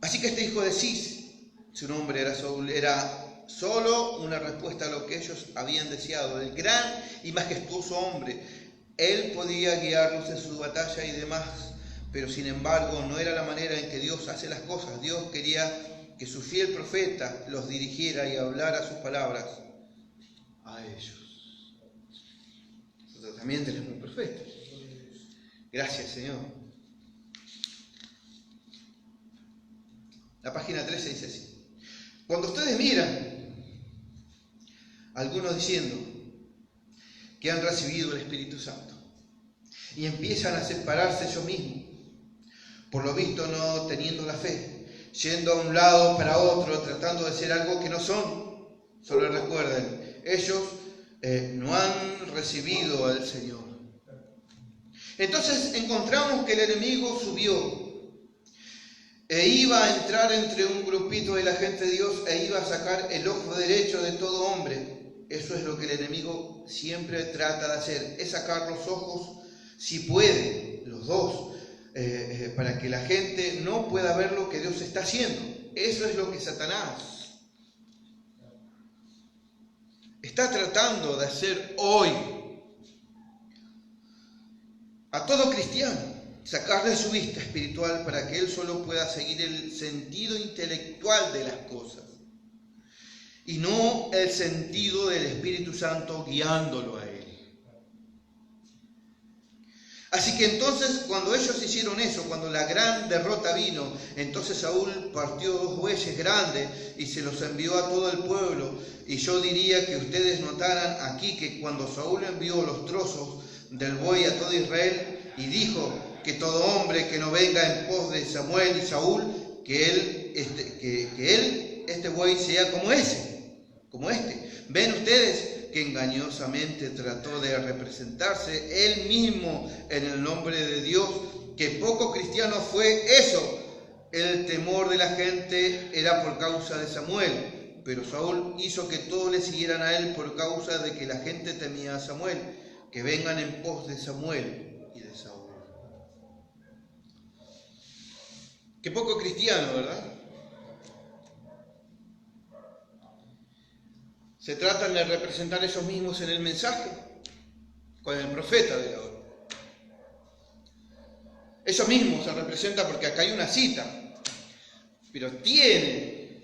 Así que este hijo de Cis, su nombre era Saúl, era solo una respuesta a lo que ellos habían deseado. El gran y majestuoso hombre, él podía guiarlos en su batalla y demás, pero sin embargo no era la manera en que Dios hace las cosas. Dios quería que su fiel profeta los dirigiera y hablara sus palabras a ellos. Nosotros también tenemos un profeta. Gracias, Señor. La página 13 dice así: cuando ustedes miran, algunos diciendo que han recibido el Espíritu Santo, y empiezan a separarse ellos mismos, por lo visto no teniendo la fe, yendo a un lado para otro, tratando de ser algo que no son, solo recuerden, ellos no han recibido al Señor. Entonces encontramos que el enemigo subió e iba a entrar entre un grupito de la gente de Dios e iba a sacar el ojo derecho de todo hombre. Eso es lo que el enemigo siempre trata de hacer, es sacar los ojos, si puede, los dos, para que la gente no pueda ver lo que Dios está haciendo. Eso es lo que Satanás está tratando de hacer hoy a todo cristiano. Sacarle su vista espiritual para que él solo pueda seguir el sentido intelectual de las cosas y no el sentido del Espíritu Santo guiándolo a él. Así que entonces, cuando ellos hicieron eso, cuando la gran derrota vino, entonces Saúl partió 2 bueyes grandes y se los envió a todo el pueblo. Y yo diría que ustedes notaran aquí que cuando Saúl envió los trozos del buey a todo Israel y dijo que todo hombre que no venga en pos de Samuel y Saúl, que este buey sea como este. Ven ustedes que engañosamente trató de representarse él mismo en el nombre de Dios, que poco cristiano fue eso. El temor de la gente era por causa de Samuel, pero Saúl hizo que todos le siguieran a él por causa de que la gente temía a Samuel, que vengan en pos de Samuel y de Saúl. Qué poco cristiano, ¿verdad? Se tratan de representar ellos mismos en el mensaje con el profeta de la hora. Ellos mismos se representan porque acá hay una cita, pero tiene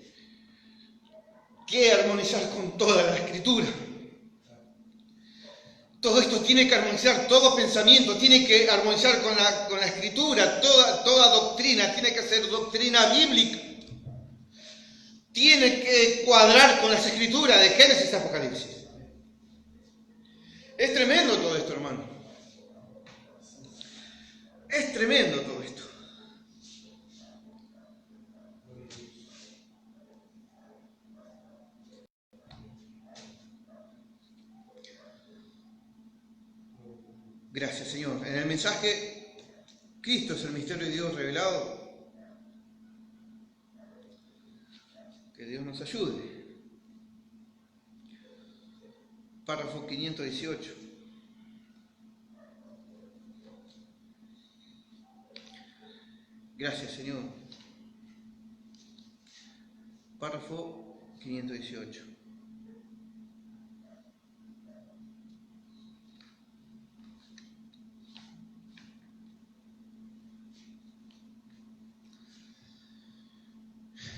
que armonizar con toda la escritura. Todo esto tiene que armonizar, todo pensamiento tiene que armonizar con la escritura, toda doctrina tiene que ser doctrina bíblica. Tiene que cuadrar con las escrituras de Génesis a Apocalipsis. Es tremendo todo esto, hermano. Es tremendo todo esto. Gracias, Señor. En el mensaje, Cristo es el misterio de Dios revelado. Que Dios nos ayude. Párrafo 518. Gracias, Señor. Párrafo 518.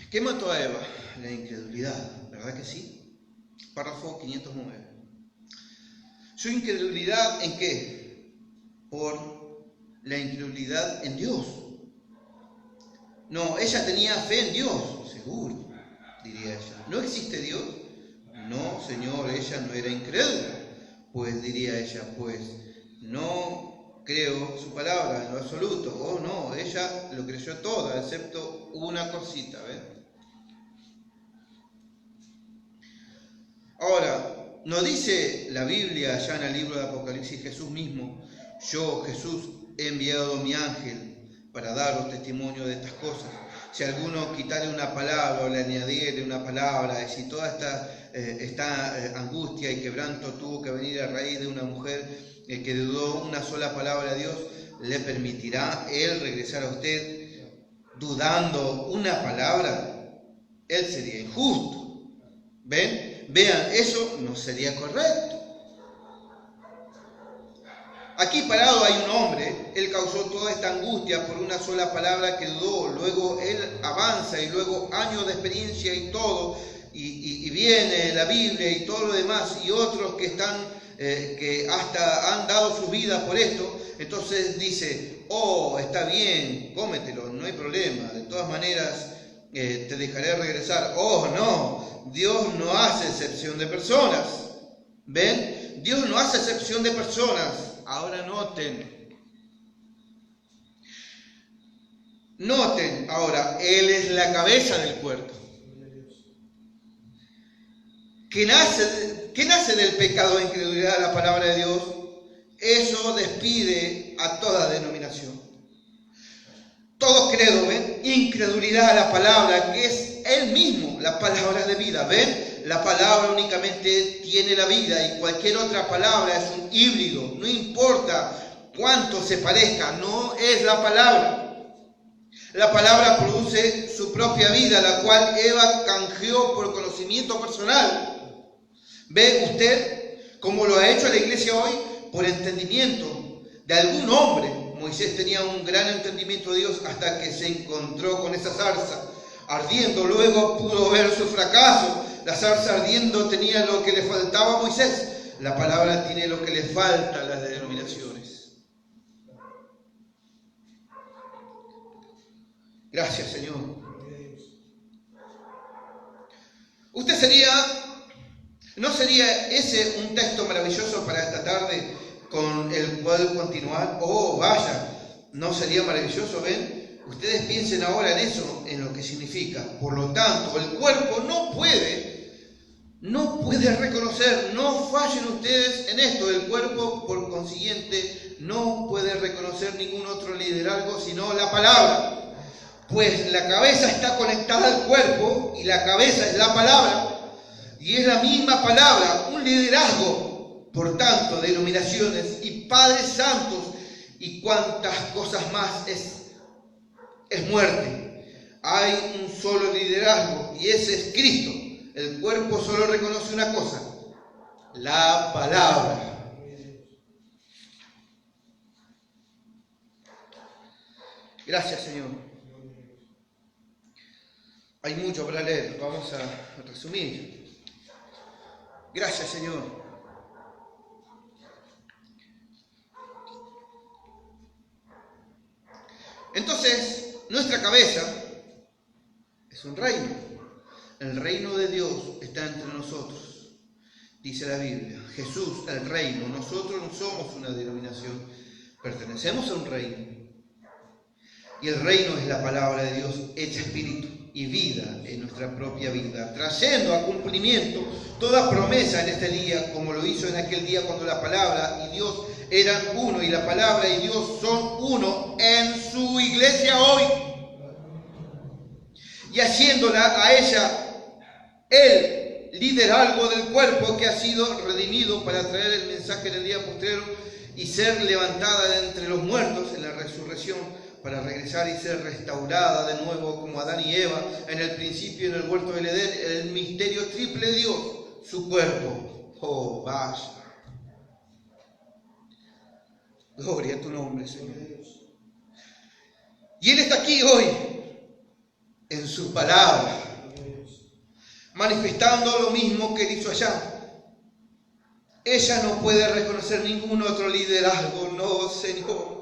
¿Qué mató a Eva? La incredulidad, ¿verdad que sí? Párrafo 509. ¿Su incredulidad en qué? Por la incredulidad en Dios. No, ella tenía fe en Dios, seguro, diría ella. ¿No existe Dios? No, Señor, ella no era incrédula. Pues diría ella, pues no creo su palabra en lo absoluto. Oh, no, ella lo creyó toda, excepto una cosita, ¿ves? ¿no dice la Biblia allá en el libro de Apocalipsis, Jesús mismo, yo, Jesús, he enviado a mi ángel para daros testimonio de estas cosas? Si alguno quitare una palabra o le añadiere una palabra, y si toda esta angustia y quebranto tuvo que venir a raíz de una mujer que dudó una sola palabra de Dios, ¿le permitirá él regresar a usted dudando una palabra? Él sería injusto. ¿Ven? Vean, eso no sería correcto. Aquí parado hay un hombre, él causó toda esta angustia por una sola palabra que dudó, luego él avanza y luego años de experiencia y todo, y viene la Biblia y todo lo demás, y otros que hasta han dado su vida por esto, entonces dice, oh, está bien, cómetelo, no hay problema, de todas maneras te dejaré regresar. Oh, no, Dios no hace excepción de personas. ¿Ven? Dios no hace excepción de personas. Ahora noten ahora, Él es la cabeza del cuerpo. ¿Qué nace del pecado de incredulidad a la palabra de Dios? Eso despide a toda denominación. Todo credo, ¿ven? Incredulidad a la palabra, que es Él mismo, la palabra de vida, ¿ven? La palabra únicamente tiene la vida y cualquier otra palabra es un híbrido, no importa cuánto se parezca, no es la palabra. La palabra produce su propia vida, la cual Eva canjeó por conocimiento personal. ¿Ve usted cómo lo ha hecho la iglesia hoy? Por entendimiento de algún hombre. Moisés tenía un gran entendimiento de Dios hasta que se encontró con esa zarza ardiendo. Luego pudo ver su fracaso. La zarza ardiendo tenía lo que le faltaba a Moisés. La palabra tiene lo que le falta a las denominaciones. Gracias, Señor. ¿No sería ese un texto maravilloso para esta tarde con el cual continuar? Oh, vaya, ¿no sería maravilloso? ¿Ven? Ustedes piensen ahora en eso, en lo que significa. Por lo tanto, el cuerpo no puede reconocer, no fallen ustedes en esto, el cuerpo por consiguiente no puede reconocer ningún otro liderazgo sino la palabra. Pues la cabeza está conectada al cuerpo y la cabeza es la palabra. Y es la misma palabra, un liderazgo. Por tanto, denominaciones y padres santos y cuantas cosas más es muerte. Hay un solo liderazgo y ese es Cristo. El cuerpo solo reconoce una cosa, la palabra. Gracias, Señor. Hay mucho para leer, vamos a resumir. Gracias, Señor. Entonces, nuestra cabeza es un reino. El reino de Dios está entre nosotros, dice la Biblia. Jesús, el reino. Nosotros no somos una denominación, pertenecemos a un reino. Y el reino es la palabra de Dios hecha espíritu y vida en nuestra propia vida, trayendo a cumplimiento toda promesa en este día, como lo hizo en aquel día cuando la palabra y Dios eran uno, y la palabra y Dios son uno en su iglesia hoy. Y haciéndola a ella el liderazgo del cuerpo que ha sido redimido para traer el mensaje en el día postrero y ser levantada de entre los muertos en la resurrección, para regresar y ser restaurada de nuevo como Adán y Eva en el principio en el huerto del Edén, el misterio triple de Dios, su cuerpo. Oh, vaya. Gloria a tu nombre, Señor. Y Él está aquí hoy, en su palabra, manifestando lo mismo que Él hizo allá. Ella no puede reconocer ningún otro liderazgo, no, Señor.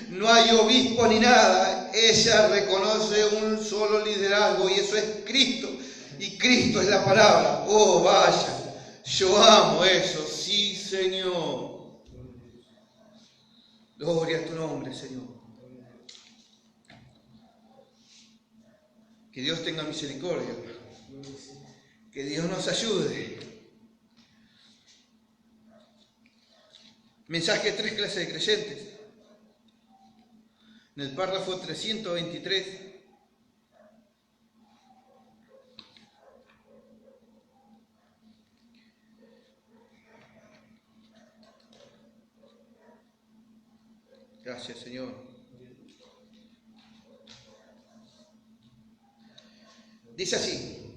No hay obispo ni nada. Ella reconoce un solo liderazgo y eso es Cristo. Y Cristo es la palabra. Oh, vaya. Yo amo eso. Sí, Señor. Gloria a tu nombre, Señor. Que Dios tenga misericordia. Que Dios nos ayude. Mensaje a 3 clases de creyentes. En el párrafo 323. Gracias, Señor. Dice así: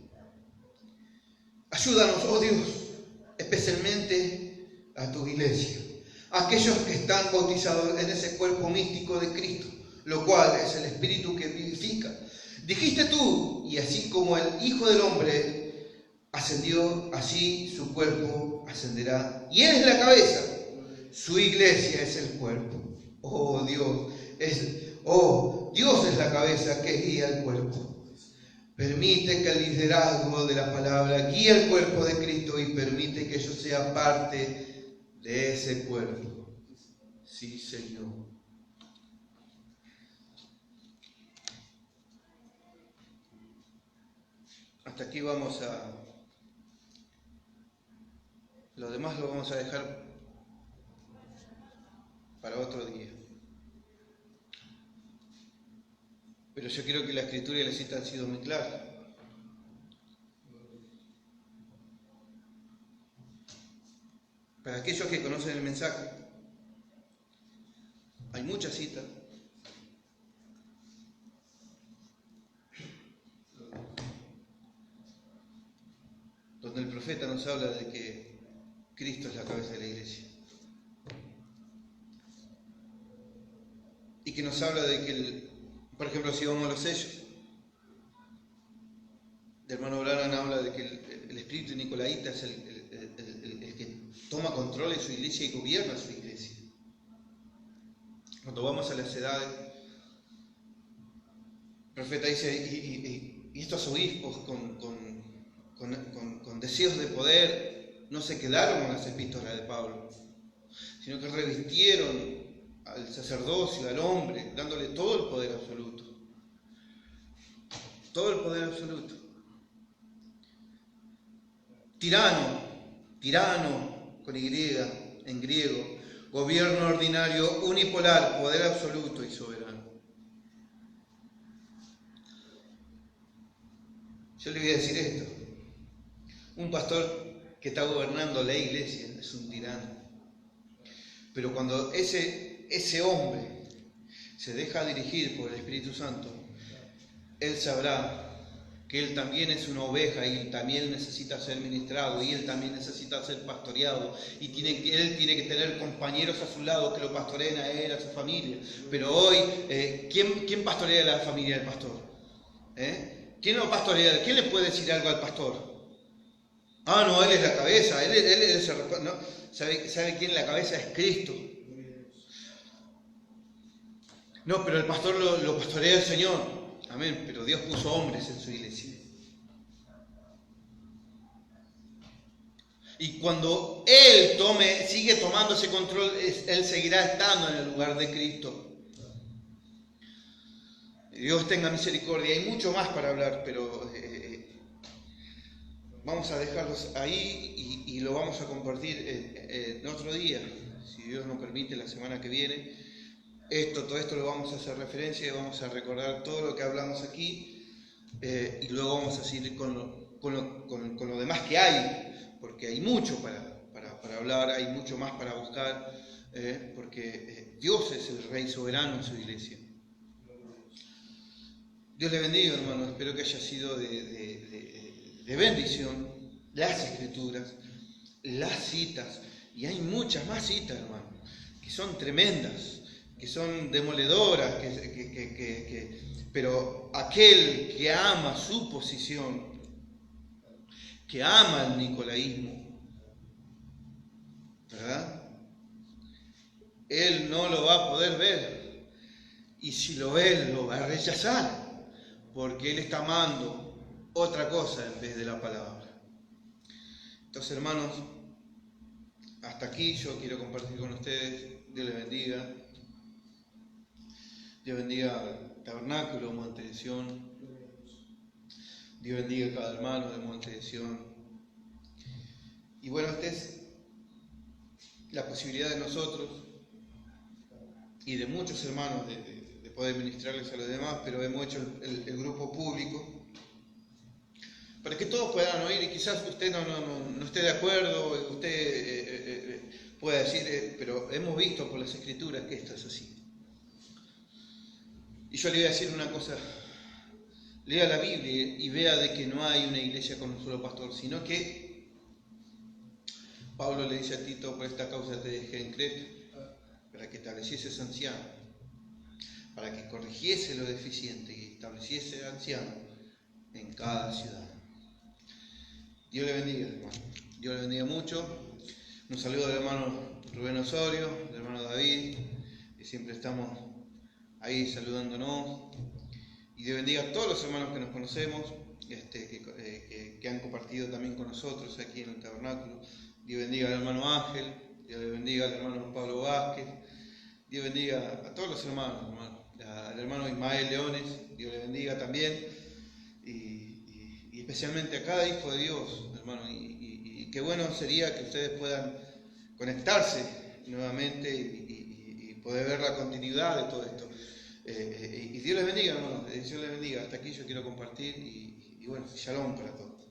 ayúdanos, oh Dios, especialmente a tu iglesia, aquellos que están bautizados en ese cuerpo místico de Cristo, lo cual es el Espíritu que vivifica. Dijiste tú, y así como el Hijo del Hombre ascendió, así su cuerpo ascenderá. Y Él es la cabeza, su iglesia es el cuerpo. Dios es la cabeza que guía el cuerpo. Permite que el liderazgo de la palabra guíe el cuerpo de Cristo y permite que yo sea parte de ese cuerpo. Sí, Señor. Hasta aquí vamos a... Lo demás lo vamos a dejar para otro día. Pero yo creo que la Escritura y la cita han sido muy claras. Para aquellos que conocen el mensaje, hay muchas citas. Donde el profeta nos habla de que Cristo es la cabeza de la iglesia. Y que nos habla de que, por ejemplo, si vamos a los sellos, el hermano Branham habla de que el espíritu nicolaíta es el que toma control de su iglesia y gobierna su iglesia. Cuando vamos a las edades, el profeta dice, y estos obispos con deseos de poder no se quedaron con las epístolas de Pablo, sino que revistieron al sacerdocio, al hombre, dándole todo el poder absoluto. Todo el poder absoluto. Tirano, con Y, en griego, gobierno ordinario, unipolar, poder absoluto y soberano. Yo le voy a decir esto: un pastor que está gobernando la iglesia es un tirano. Pero cuando ese hombre se deja dirigir por el Espíritu Santo, él sabrá que él también es una oveja y él también necesita ser ministrado y él también necesita ser pastoreado y él tiene que tener compañeros a su lado que lo pastoreen a él, a su familia. Pero hoy, ¿quién pastorea la familia del pastor? ¿Quién lo pastorea? ¿Quién le puede decir algo al pastor? Ah, no, él es la cabeza, él es el... ¿no? ¿Sabe quién es la cabeza? Es Cristo. No, pero el pastor lo pastorea el Señor. Amén, pero Dios puso hombres en su iglesia. Y cuando Él sigue tomando ese control, Él seguirá estando en el lugar de Cristo. Dios tenga misericordia. Hay mucho más para hablar, pero vamos a dejarlos ahí y lo vamos a compartir en otro día, si Dios nos permite, la semana que viene. Todo esto lo vamos a hacer referencia y vamos a recordar todo lo que hablamos aquí y luego vamos a seguir con lo demás que hay, porque hay mucho para hablar, hay mucho más para buscar, porque Dios es el Rey soberano en su iglesia. Dios le bendiga, hermano. Espero que haya sido de bendición las Escrituras, las citas, y hay muchas más citas, hermano, que son tremendas, que son demoledoras, pero aquel que ama su posición, que ama el nicolaísmo, ¿verdad? Él no lo va a poder ver, y si lo ve, lo va a rechazar, porque él está amando otra cosa en vez de la palabra. Entonces, hermanos, hasta aquí yo quiero compartir con ustedes. Dios les bendiga. Dios bendiga al tabernáculo, Monte de Sion. Dios bendiga a cada hermano de Monte de Sion. Y bueno, esta es la posibilidad de nosotros y de muchos hermanos de poder ministrarles a los demás, pero hemos hecho el grupo público para que todos puedan oír, y quizás usted no esté de acuerdo, usted pueda decir, pero hemos visto por las Escrituras que esto es así. Y yo le voy a decir una cosa: lea la Biblia y vea de que no hay una iglesia con un solo pastor, sino que Pablo le dice a Tito: por esta causa te dejé en Creta, para que establecieses anciano, para que corrigiese lo deficiente y estableciese anciano en cada ciudad. Dios le bendiga, hermano. Dios le bendiga mucho. Un saludo al hermano Rubén Osorio, al hermano David, que siempre estamos ahí saludándonos. Y Dios bendiga a todos los hermanos que nos conocemos, que han compartido también con nosotros aquí en el tabernáculo. Dios bendiga al hermano Ángel, Dios le bendiga al hermano Pablo Vázquez, Dios bendiga a todos los hermanos, al hermano Ismael Leones, Dios le bendiga también, y especialmente a cada hijo de Dios, hermano, y qué bueno sería que ustedes puedan conectarse nuevamente y poder ver la continuidad de todo esto. Y Dios les bendiga, hermano, Dios les bendiga. Hasta aquí yo quiero compartir y bueno, shalom para todos.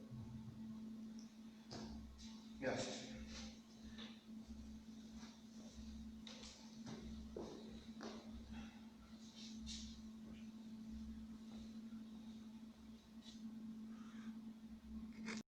Gracias.